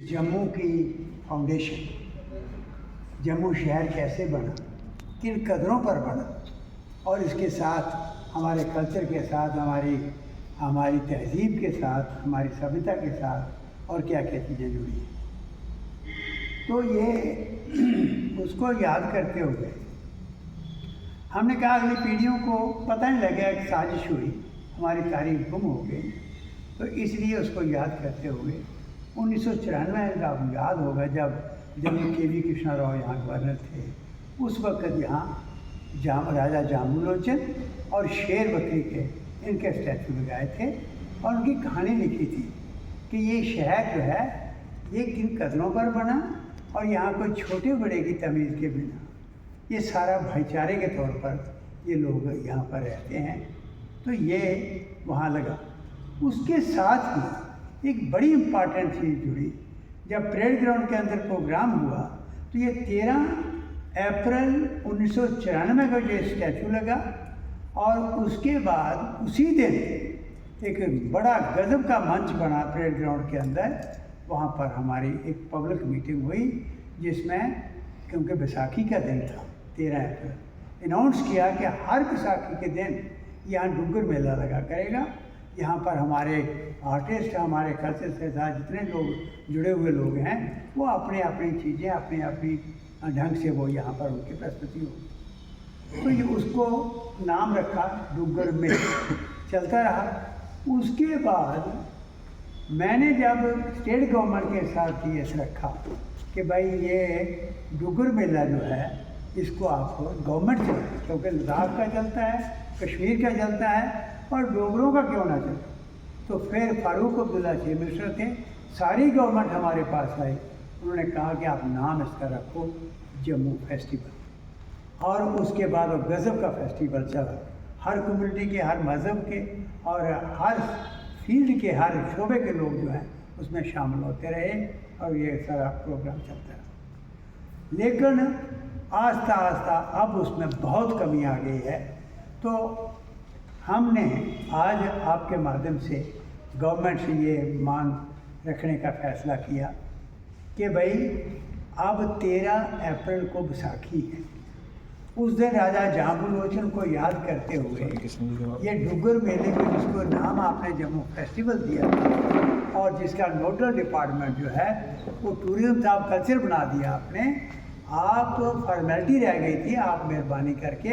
जम्मू की फाउंडेशन, जम्मू शहर कैसे बना, किन कदरों पर बना, और इसके साथ हमारे कल्चर के साथ, हमारी तहजीब के साथ, हमारी सभ्यता के साथ और क्या क्या चीज़ें जुड़ी हैं। तो ये उसको याद करते हुए हमने कहा अगली पीढ़ियों को पता नहीं लगे एक साजिश हुई, हमारी तारीख गुम हो गई, तो इसलिए उसको याद करते हुए 1994 का आपको याद होगा जब के.वी. कृष्णा राव यहाँ गवर्नर थे, उस वक्त यहाँ राजा जाम्बुलोचन और शेर बकरी के इनके स्टैचू लगाए थे और उनकी कहानी लिखी थी कि ये शहर जो है ये किन कदरों पर बना और यहाँ कोई छोटे बड़े की तमीज़ के बिना ये सारा भाईचारे के तौर पर ये लोग यहाँ पर रहते हैं। तो ये वहाँ लगा। उसके साथ ही एक बड़ी इम्पॉर्टेंट चीज़ जुड़ी। जब परेड ग्राउंड के अंदर प्रोग्राम हुआ तो ये 13 अप्रैल 1994 का ये स्टैचू लगा और उसके बाद उसी दिन एक बड़ा गजब का मंच बना परेड ग्राउंड के अंदर। वहाँ पर हमारी एक पब्लिक मीटिंग हुई जिसमें, क्योंकि बैसाखी का दिन था 13 अप्रैल, अनाउंस किया कि हर बैसाखी के दिन यहाँ डुग्गर मेला लगा करेगा। यहाँ पर हमारे आर्टिस्ट, हमारे कल्चर के साथ जितने लोग जुड़े हुए लोग हैं वो अपने अपनी चीज़ें अपनी ढंग से वो यहाँ पर उनकी प्रस्तुति होगी। तो ये उसको नाम रखा डुग्गर में, चलता रहा। उसके बाद मैंने जब स्टेट गवर्नमेंट के साथ ये रखा कि भाई ये डुग्गर मेला जो है इसको आप गवर्नमेंट चलाए, क्योंकि लद्दाख का चलता है, कश्मीर का चलता है और डोगरों का क्यों ना चले। तो फिर फारूक अब्दुल्ला चीफ मिनिस्टर थे, सारी गवर्नमेंट हमारे पास आई, उन्होंने कहा कि आप नाम इसका रखो जम्मू फेस्टिवल। और उसके बाद वो गज़ब का फेस्टिवल चला, हर कम्युनिटी के, हर मज़हब के और हर फील्ड के, हर शोबे के लोग जो हैं उसमें शामिल होते रहे और ये सारा प्रोग्राम चलता रहा। लेकिन आस्ता आस्ता अब उसमें बहुत कमी आ गई है। तो हमने आज आपके माध्यम से गवर्नमेंट से ये मांग रखने का फैसला किया कि भाई अब 13 अप्रैल को बैसाखी है, उस दिन राजा जाम्बुलोचन को याद करते हुए ये डुग्गर मेले को, जिसको नाम आपने जम्मू फेस्टिवल दिया था और जिसका नोडल डिपार्टमेंट जो है वो टूरिज्म था, कल्चर बना दिया आपने। आप फॉर्मेलिटी रह गई थी, आप मेहरबानी करके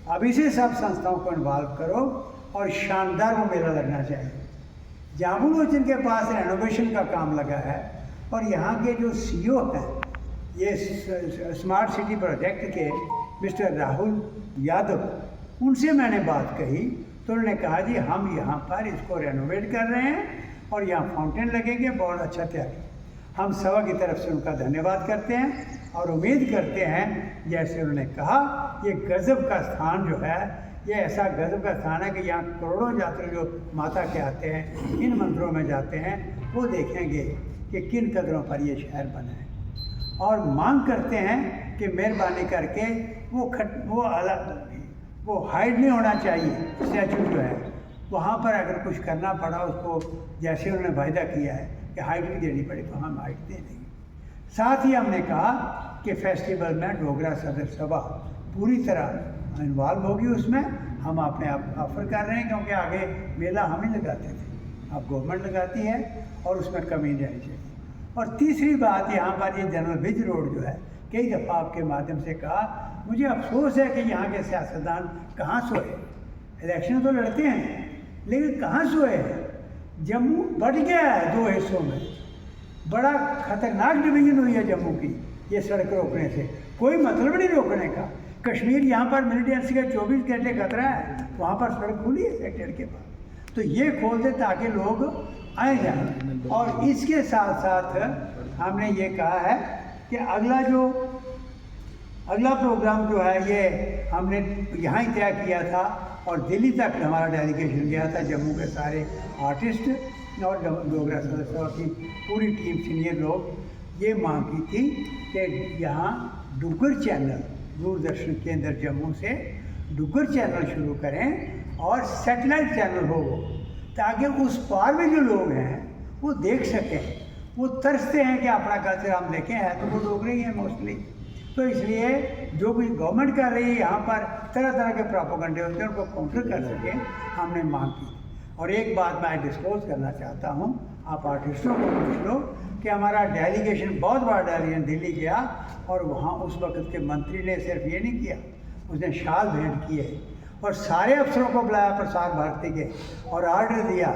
अभी से सब संस्थाओं को इन्वॉल्व करो और शानदार वो मेला लगना चाहिए। जाम्बुलोचन के पास रेनोवेशन का काम लगा है और यहाँ के जो CEO हैं ये स्मार्ट सिटी प्रोजेक्ट के मिस्टर राहुल यादव, उनसे मैंने बात कही तो उन्होंने कहा जी हम यहाँ पर इसको रेनोवेट कर रहे हैं और यहाँ फाउंटेन लगेंगे, बहुत अच्छा तैयारी। हम सभा की तरफ से उनका धन्यवाद करते हैं और उम्मीद करते हैं जैसे उन्होंने कहा ये गज़ब का स्थान जो है, ये ऐसा गज़ब का स्थान है कि यहाँ करोड़ों यात्री जो माता के आते हैं, इन मंदिरों में जाते हैं, वो देखेंगे कि किन कदरों पर ये शहर बना है। और मांग करते हैं कि मेहरबानी करके वो हाइड नहीं होना चाहिए स्टैचू जो है, वहाँ पर अगर कुछ करना पड़ा उसको, जैसे उन्होंने वायदा किया है कि हाइट भी देनी पड़े तो हम हाइट दे देंगे। साथ ही हमने कहा कि फेस्टिवल में डोगरा सदर सभा पूरी तरह इन्वॉल्व होगी उसमें। हम अपने आप ऑफर कर रहे हैं क्योंकि आगे मेला हम ही लगाते थे, अब गवर्नमेंट लगाती है और उसमें कमी नहीं रहनी चाहिए। और तीसरी बात, यहाँ पर ये जनरल ब्रिज रोड जो है, कई दफ़ा आपके माध्यम से कहा, मुझे अफसोस है कि यहाँ के सियासतदान कहाँ सोए। इलेक्शन तो लड़ते हैं लेकिन कहाँ सोए हैं। जम्मू बढ़ गया है 2 हिस्सों में, बड़ा खतरनाक डिवीजन हुई है जम्मू की ये सड़क रोकने से, कोई मतलब नहीं रोकने का। कश्मीर यहाँ पर मिलिटेंसी का 24 घंटे खतरा है, वहाँ पर सड़क खुली है सेक्टर के पास, तो ये खोल दे ताकि लोग आए जाएँ। और इसके साथ साथ हमने ये कहा है कि अगला प्रोग्राम जो है ये हमने यहाँ ही तय किया था और दिल्ली तक हमारा डेलीगेशन गया था, जम्मू के सारे आर्टिस्ट और डोगरा सदस्यों की पूरी टीम, सीनियर लोग ये मांग की थी कि यहाँ डुग्गर चैनल, दूरदर्शन केंद्र जम्मू से डुग्गर चैनल शुरू करें और सैटेलाइट चैनल हो, ताकि उस पार में जो लोग हैं वो देख सकें। वो तरसते हैं कि अपना कल्चर हम देखें, है तो वो डोगरे ही हैं मोस्टली। तो इसलिए जो कुछ गवर्नमेंट कर रही है यहाँ पर, तरह तरह के प्रोपोगंडे होते हैं, उनको काउंटर कर सकें, हमने मांग की। और एक बात मैं डिस्क्लोज करना चाहता हूँ, आप आर्टिस्टों को पूछ लो कि हमारा डेलीगेशन, बहुत बड़ा डेलीगेशन दिल्ली गया और वहाँ उस वक्त के मंत्री ने सिर्फ ये नहीं किया, उसने शाल भेंट किए और सारे अफसरों को बुलाया प्रसार भारती के, और आर्डर दिया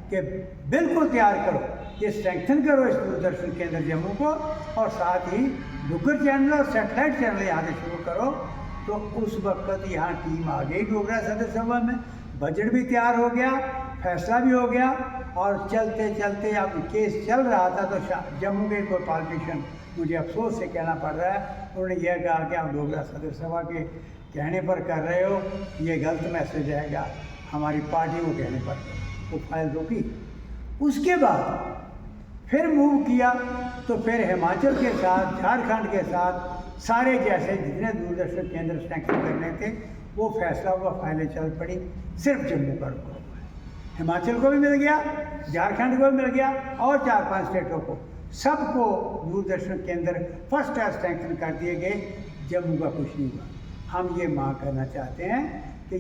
कि बिल्कुल तैयार करो, ये स्ट्रेंथन करो इस दूरदर्शन केंद्र जम्मू को, और साथ ही डुग्गर चैनल और सेटेलाइट चैनल यहाँ से शुरू करो। तो उस वक्त यहाँ टीम आ गई डोगरा सदर सभा में, बजट भी तैयार हो गया, फैसला भी हो गया, और चलते चलते अब केस चल रहा था तो जम्मू के कोई पॉलिटिशियन, मुझे अफसोस से कहना पड़ रहा है, उन्होंने यह कहा कि आप डोगरा सदर सभा के कहने पर कर रहे हो, ये गलत मैसेज आएगा, हमारी पार्टी को कहने पर वो फाइल रोकी। उसके बाद फिर मूव किया तो फिर हिमाचल के साथ, झारखंड के साथ सारे जैसे जितने दूरदर्शन केंद्र स्ट्रेंथन करने थे वो फैसला हुआ, फाइलें चल पड़ी, सिर्फ जम्मू का रुका। हिमाचल को भी मिल गया, झारखंड को भी मिल गया, और 4-5 स्टेटों को, सबको दूरदर्शन केंद्र फर्स्ट क्लास स्ट्रेंथन कर दिए गए, जम्मू का कुछ नहीं हुआ। हम ये मांग करना चाहते हैं कि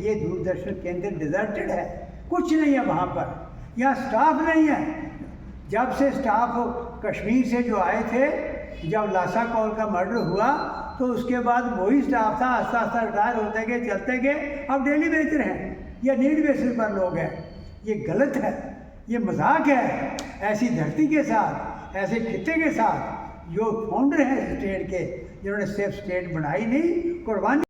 ये दूरदर्शन केंद्र डिजर्टेड है, कुछ नहीं है वहाँ पर, यहाँ स्टाफ नहीं है। जब से स्टाफ कश्मीर से जो आए थे, जब लासा कौल का मर्डर हुआ तो उसके बाद वही स्टाफ था, आस्ता आस्ता रिटायर होते गए, चलते गए, अब डेली बेचर हैं या नीड बेसिस पर लोग हैं। ये गलत है, ये मजाक है ऐसी धरती के साथ, ऐसे खित्ते के साथ जो फाउंडर हैं स्टेट के, जिन्होंने सिर्फ स्टेट बनाई नहीं, कुर्बानी